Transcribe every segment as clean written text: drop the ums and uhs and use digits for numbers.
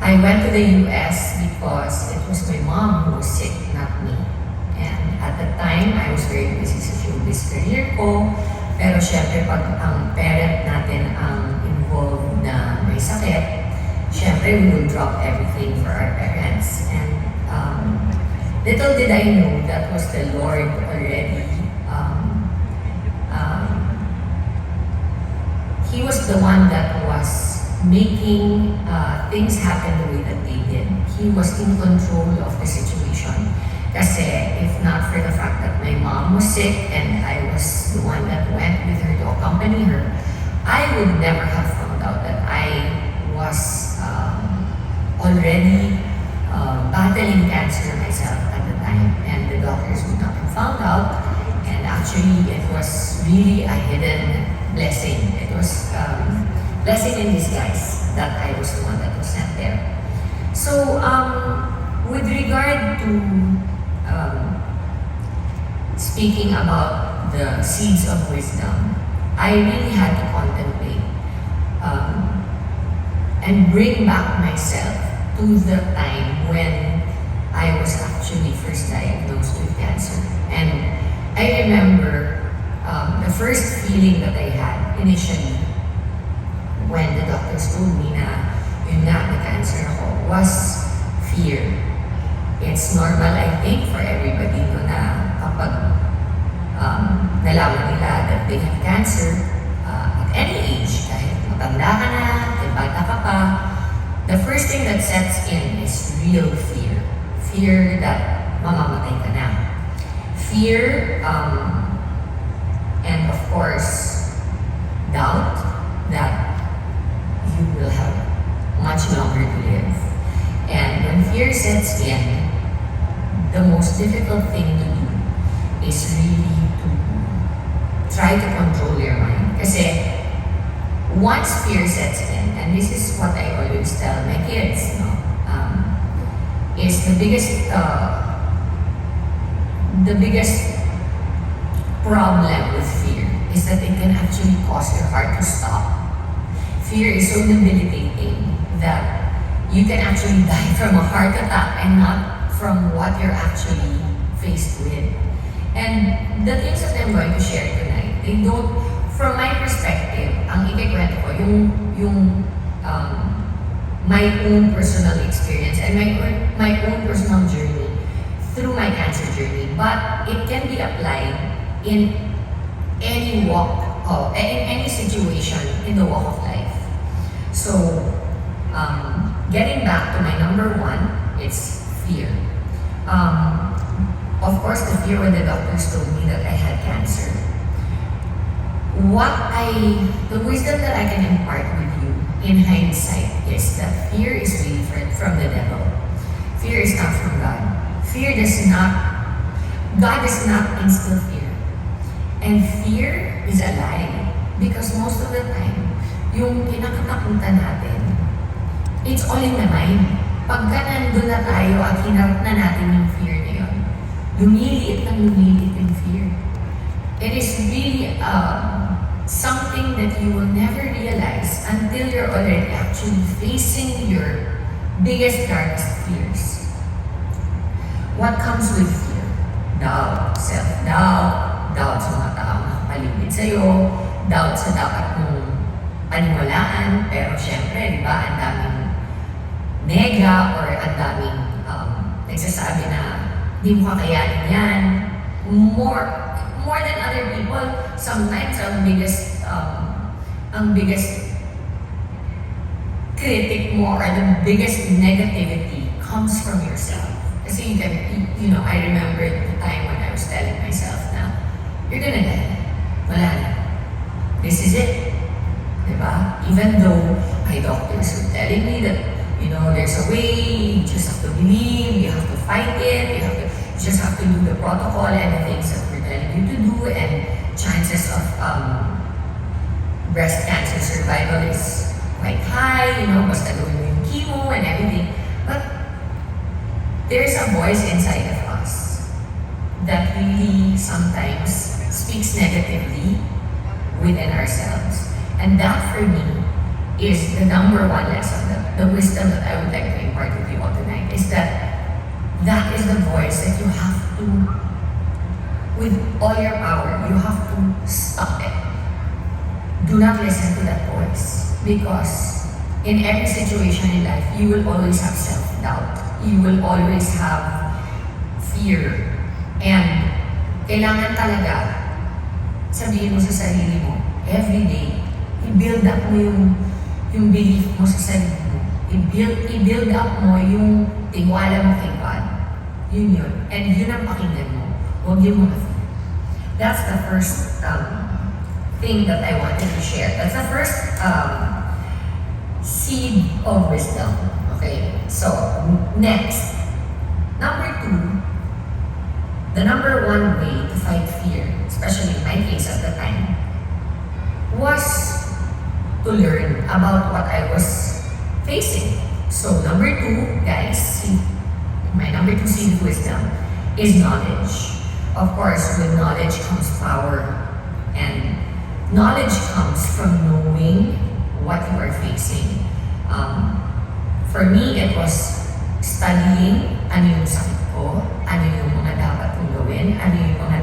I went to the US because it was my mom who was sick, not me. And at the time, I was very busy sa showbiz career ko. Pero syempre, pag ang parent natin ang involved na may sakit, syempre, we will drop everything for our parents. And little did I know that was the Lord already. He was the one that was making things happen the way that they did. He was in control of the situation. Kasi if not for the fact that my mom was sick and I was the one that went with her to accompany her, I would never have found out that I was already battling cancer myself at the time. And the doctors would not have found out. And actually, it was really a hidden blessing. It was blessing in disguise that I was the one that was sent there. So, with regard to speaking about the seeds of wisdom, I really had to contemplate and bring back myself to the time when I was actually first diagnosed with cancer. And I remember the first feeling that I had initially when the doctors told me na yun nga, na cancer ako, was fear. It's normal, I think, for everybody no, na kapag nalaman nila that they have cancer at any age, kahit matanda ka na, kahit bata ka pa, the first thing that sets in is real fear. Fear that mamamatay ka na. Fear, and of course, doubt that you will have much longer to live. And when fear sets in, the most difficult thing to do is really to try to control your mind. Kasi once fear sets in, and this is what I always tell my kids, no, is the biggest problem with fear is that it can actually cause your heart to stop. Fear is so debilitating that you can actually die from a heart attack and not from what you're actually faced with. And the things that I'm going to share tonight, they don't, from my perspective, ang ikikwento ko, yung my own personal experience and my own personal journey through my cancer journey, but it can be applied in any walk of, in any situation in the walk of life. So, getting back to my number one, it's fear. Of course, the fear when the doctors told me that I had cancer. The wisdom that I can impart with you in hindsight is that fear is really from the devil. Fear is not from God. God does not instill fear. And fear is a lie. Because most of the time, yung kinakatakutan natin, it's all in the mind. Pagka nandun na tayo at hinarap na natin yung fear na yun, lumiliit yung fear. It is really something that you will never realize until you're already actually facing your biggest, darkest fears. What comes with fear? Doubt, self-doubt, doubt sa mga taong nakapaligid sa'yo, doubt sa dapat mong paniwalaan, pero syempre, di ba, ang daming nega or ang daming nagsasabi na di mo kakayanin yan. More than other people, sometimes ang biggest critic mo or the biggest negativity comes from yourself. Kasi I remember the time when I was telling myself na, you're gonna die. Wala na. This is it. Diba? Even though my doctors were telling me that, there's a way, you just have to believe, you have to fight it, you just have to do the protocol and the things that we're telling you to do, and chances of breast cancer survival is quite high, basta gawin mo yung chemo and everything. But there's a voice inside of us that really sometimes speaks negatively within ourselves. And that for me is the number one lesson, the wisdom that I would like to impart with you all tonight is that is the voice that you have to, with all your power, you have to stop it. Do not listen to that voice because in every situation in life, you will always have self-doubt. You will always have fear. And kailangan talaga sabihin mo sa sarili mo, every day, i-build up mo yung belief mo sa sarili mo. I-build up mo yung tiwala mo kay God. Yun. And yun ang pakinggan mo. Huwag yung mga fear. That's the first thing that I wanted to share. That's the first seed of wisdom. Okay, so next, number 2, the number one way to fight fear, especially in my case at the time, was to learn about what I was facing. So number 2, guys, my number 2 seed of wisdom is knowledge. Of course, with knowledge comes power, and knowledge comes from knowing what you are facing. For me, it was studying ano yung sakit ko, ano yung mga dapat kong gawin, ano yung mga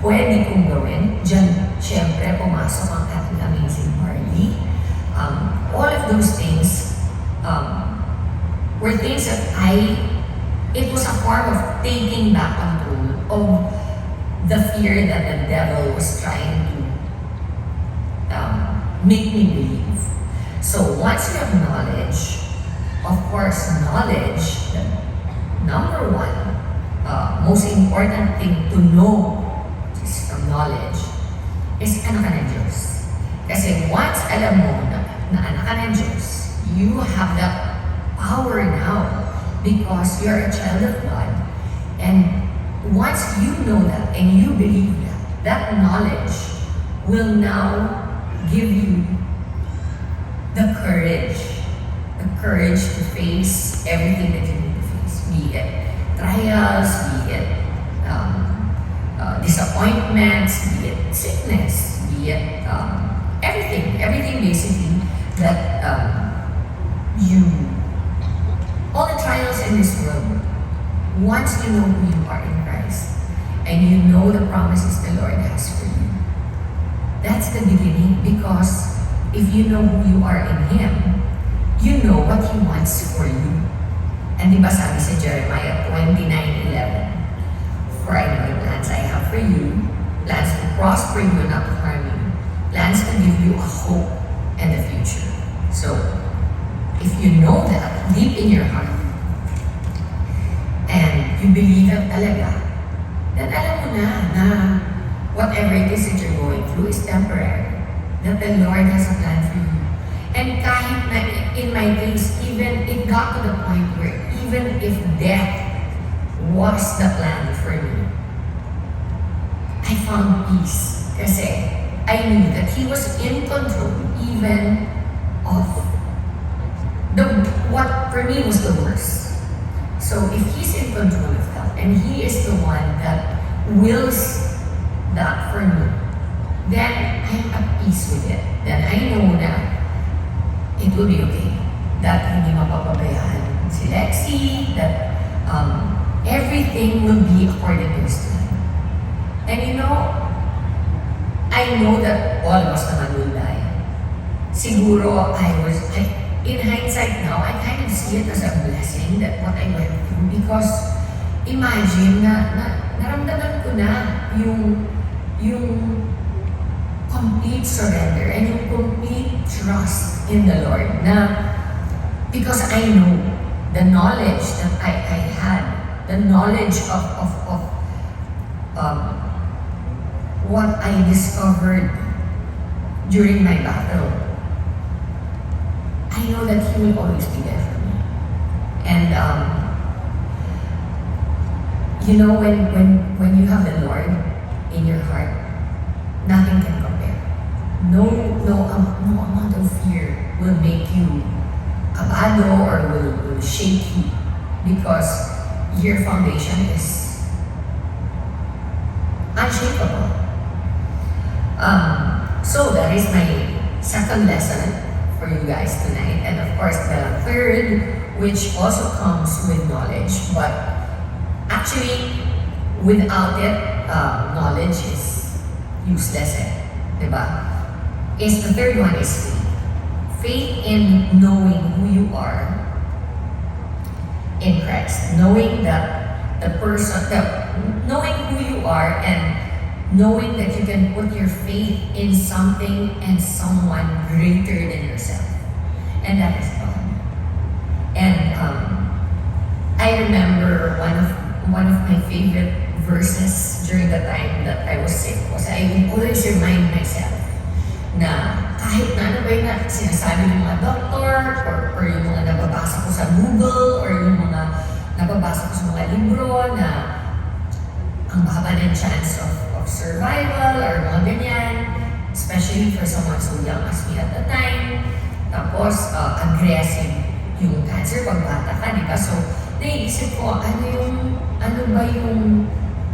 pwede kong gawin. Diyan, syempre, pumasok ang ating amazing Marley. All of those things were things that it was a form of taking back control of the fear that the devil was trying to make me believe. So once you have knowledge, of course, knowledge, the number one, most important thing to know is from knowledge is anak ka ng Diyos. Kasi once alam mo na anak ka ng Diyos, you have that power now because you're a child of God. And once you know that and you believe that knowledge will now give you the courage to face everything that you need to face, be it trials, be it disappointments, be it sickness, be it everything basically that all the trials in this world, once you know who you are in Christ and you know the promises the Lord has for you, that's the beginning, because if you know who you are in Him, you know what He wants for you. And di ba sabi sa Jeremiah 29:11, "For I know the plans I have for you, plans to prosper you and not to harm you, plans to give you a hope and a future." So, if you know that deep in your heart, and you believe it talaga, then alam mo na whatever it is that you're going through is temporary, that the Lord has a plan for you. And kahit na in my case, even it got to the point where even if death was the plan for me, I found peace kasi I knew that He was in control even of what for me was the worst. So if He's in control of that and He is the one that wills that for me, then I'm at peace with it. Then I know that it will be okay. That hindi mapapabayaan si Lexi, that everything will be according to His plan. And I know that all of us naman will die. Siguro, in hindsight now, I kind of see it as a blessing that what I went through, because imagine na naramdaman ko na yung complete surrender and yung complete trust in the Lord, na because I know the knowledge that I had, the knowledge of what I discovered during my battle. I know that He will always be there for me. And when you have the Lord in your heart, nothing can compare. No amount of fear will make you kabado or will shake you, because your foundation is unshakable. So that is my second lesson for you guys tonight. And of course, the third, which also comes with knowledge, but actually, without it, knowledge is useless, diba? The third one is faith. Faith in knowing who you are in Christ. Knowing that knowing who you are and knowing that you can put your faith in something and someone greater than yourself. And that is God. And I remember one of my favorite verses during the time that I was sick was I would always remind myself na kahit na ano ba yung sinasabi ng mga doktor or yung mga nababasa ko sa Google or yung mga nababasa ko sa mga libro na ang baba ng chance of survival or mga ganyan, especially for someone so young as me at the time. Tapos, aggressive yung cancer pag bata ka, di ba? So, naiisip ko, ano ba yung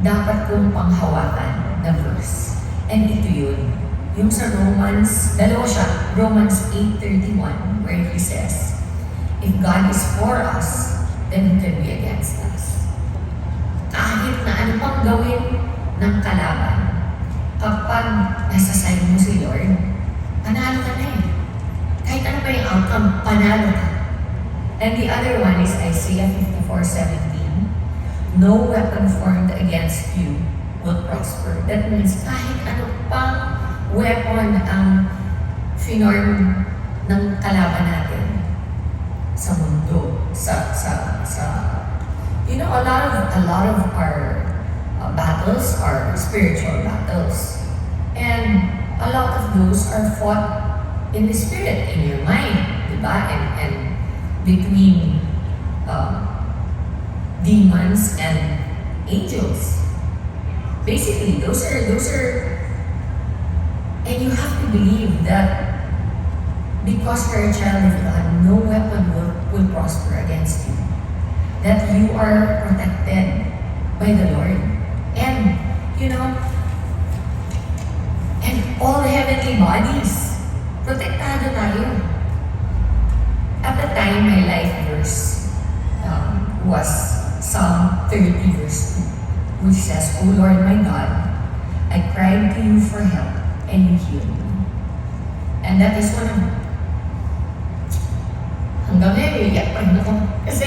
dapat kong panghawakan na verse? And ito yun. Yung sa Romans 8:31, where he says, if God is for us, then who can be against us? Kahit na ano pang gawin ng kalaban, kapag nasa side mo si Lord, panalo ka na eh. Kahit ano pa yung outcome, panalo ka. And the other one is Isaiah 54:17. No weapon formed against you will prosper. That means kahit ano pang weapon ang finorm ng kalaban natin sa mundo, a lot of our battles are spiritual battles, and a lot of those are fought in the spirit, in your mind, diba? And between demons and angels. Basically, those are, and you have to believe that because you're a child of God, no weapon will prosper against you. That you are protected by the Lord. And, and all heavenly bodies, protektado tayo. At the time, my life verse was Psalm 30 verse 2, which says, O Lord my God, I cried to you for help, and you healed me. And that is one of, hanggang ngayon, iyak pa rin ako. Kasi,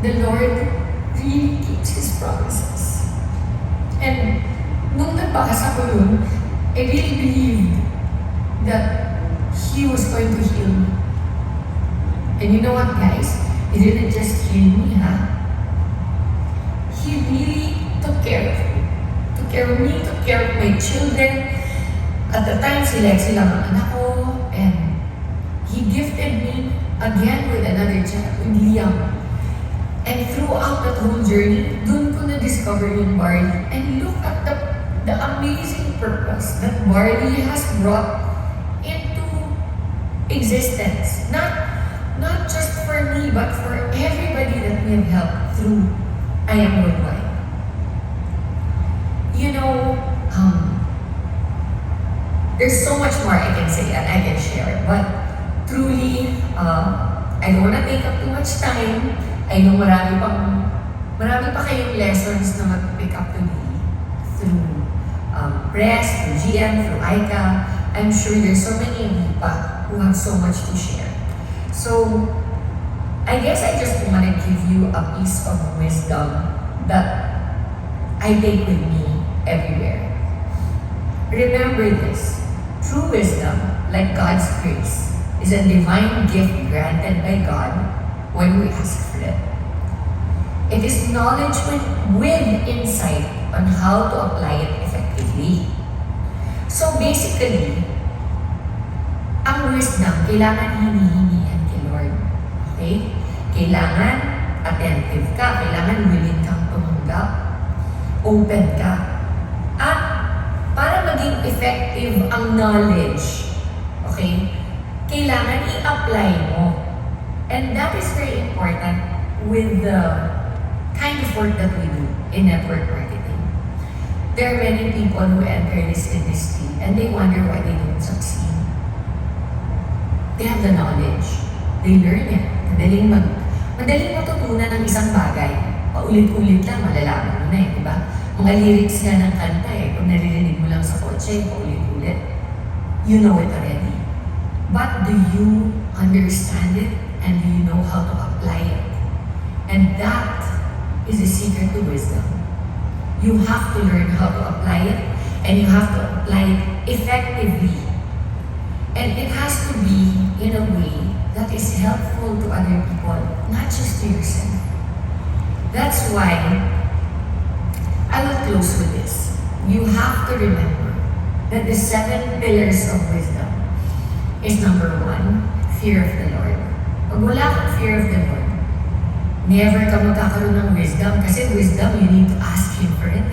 the Lord really keeps His promises. And nung nabasa ko yun, I really believed that He was going to heal me. And you know what, guys? He didn't just heal me, He really took care of me. Took care of me, took care of my children. At the time, sila ang anak ko. And He gifted me again with another child, with Liam. And throughout that whole journey, dun ko na-discover yung barley. And look at the amazing purpose that barley has brought into existence. Not just for me, but for everybody that we have helped through I Am Worldwide. There's so much more I can say and I can share. But truly, I don't want to take up too much time. I know marami pa kayong lessons na mag-pick up to me through press, through GM, through ICA. I'm sure there's so many of you pa who have so much to share. So, I guess I just want to give you a piece of wisdom that I take with me everywhere. Remember this, true wisdom, like God's grace, is a divine gift granted by God when we ask for it. It is knowledge with insight on how to apply it effectively. So basically, ang wisdom, kailangan hinihingihan kay Lord. Okay? Kailangan attentive ka, kailangan willing kang tumanggap, open ka. At para maging effective ang knowledge, okay, kailangan i-apply mo. And that is very important with the kind of work that we do in network marketing. There are many people who enter this industry and they wonder why they don't succeed. They have the knowledge. They learn it. Madaling matutunan ng isang bagay. Paulit-ulit lang, malalaman mo na eh, di ba? Mga lyrics nga ng kanta eh, kung naririnig mo lang sa kotse, paulit-ulit, you know it already. But do you understand it and do you know how to apply it? And that is the secret to wisdom. You have to learn how to apply it and you have to apply it effectively. And it has to be in a way that is helpful to other people, not just to yourself. That's why I will close with this. You have to remember that the 7 pillars of wisdom is number 1, fear of the Lord. Pag wala kang fear of the Lord, never ka magkakaroon ng wisdom kasi wisdom, you need to ask Him for it.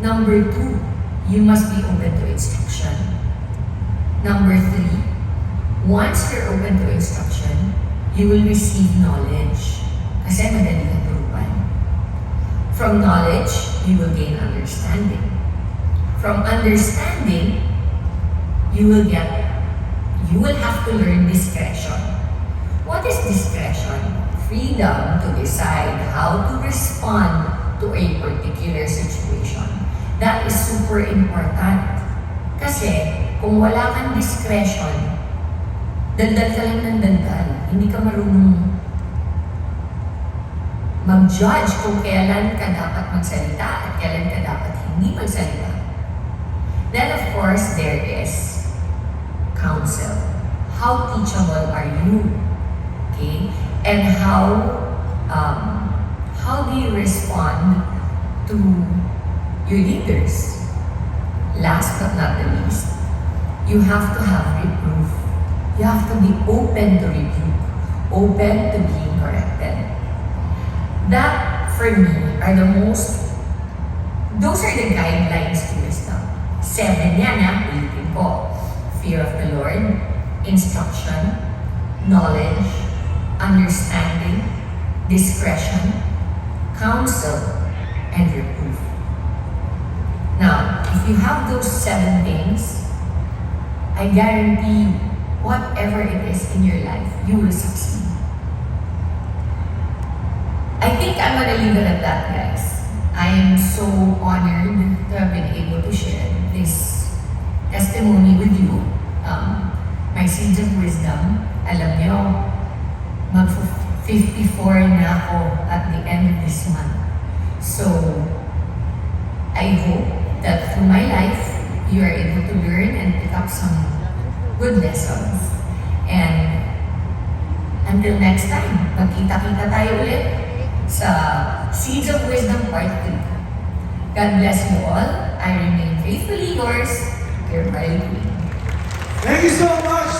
Number 2, you must be open to instruction. Number 3, once you're open to instruction, you will receive knowledge. Kasi madali kang turuan. From knowledge, you will gain understanding. From understanding, you will have to learn discretion. What is discretion? Freedom to decide how to respond to a particular situation. That is super important. Kasi kung wala kang discretion, dandal ka lang ng dandal. Hindi ka marunong mag-judge kung kailan ka dapat magsalita at kailan ka dapat hindi magsalita. Then of course, there is counsel. How teachable are you? Okay? And how do you respond to your leaders? Last but not the least, you have to have reproof. You have to be open to rebuke, open to being corrected. That, for me, those are the guidelines to wisdom. 7 yan, ulitin ko. Fear of the Lord, instruction, knowledge, understanding, discretion, counsel, and reproof. Now, if you have those 7 things, I guarantee you, whatever it is in your life, you will succeed. I think I'm gonna leave it at that, guys. I am so honored to have been able to share this testimony with you. My seeds of wisdom, alam niyo, mag-54 na ako at the end of this month. So, I hope that through my life, you are able to learn and pick up some good lessons. And until next time, magkita-kita tayo ulit sa Seeds of Wisdom Part 2. God bless you all. I remain faithfully yours, your Maritoni. Thank you so much.